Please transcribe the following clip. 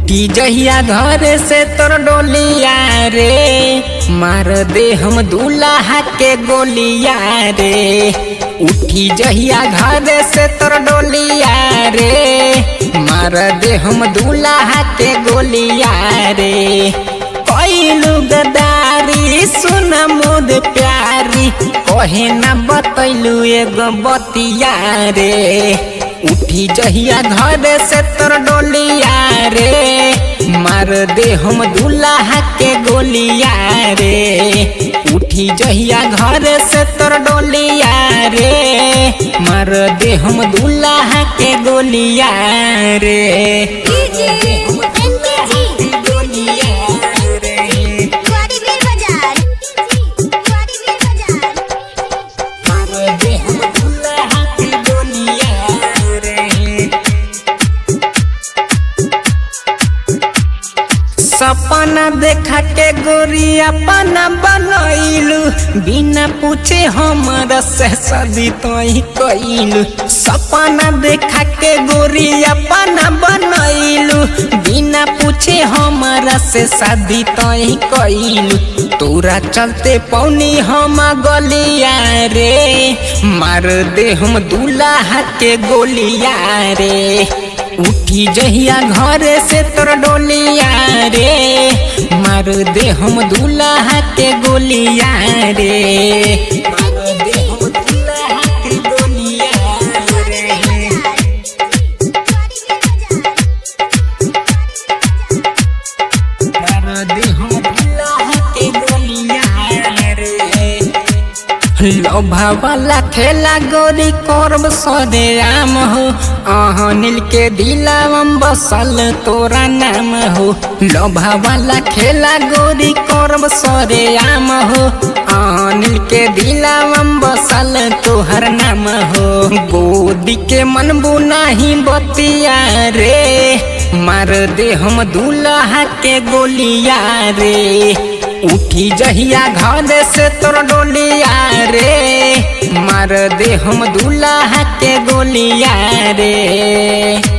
उठी जहिया घर से तोर डोलिया रे, मार दे हम दूल्हा के गोलिया रे। उठी जहिया घर से तोर डोलिया रे, मार दे हम दूल्हा के गोलिया रे। कैलू गदारी सुन मोद प्यारी, कहे ना बतैलू एगो बतिया रे। उठी जहिया घर से तोर डोलिया रे, मार दे हम दूल्हा के गोलिया रे। उठी जहिया घर से तोर डोलिया रे, मार दे हम दूल्हा के गोलिया रे। सपना देखा के गोरिया पाना बनैलू, बिना पूछे हमरा से शादी तोही कइलू। सपना देखा के गोरिया पाना बनैलू, बिना पूछे हमरा से शादी तोही कइलू। तोरा चलते पौनी हम गलिया रे, मार दे हम दूल्हा के गोलिया रे। उठी जहिया घर से तोर डोलिया रे, मार दे हम दूल्हा के गोलिया रे। मार दे हम दूल्हा के गोलिया रे। मार दे हम दूल्हा के गोलिया रे। लोभा वाला खेला गोरी करब सदे आम हो, नील के दिलावम बसल तोरा नाम हो। लोभा वाला खेला गोरी करब सदे आम हो, नील के दिलावम बसल तोहर नाम हो। गोदी के मनबू नाही बतिया रे, मार दे हम दूल्हा के गोलिया रे। उठी जहिया घर से तोर डोलिया रे, मार दे हम दूल्हा के गोलिया रे।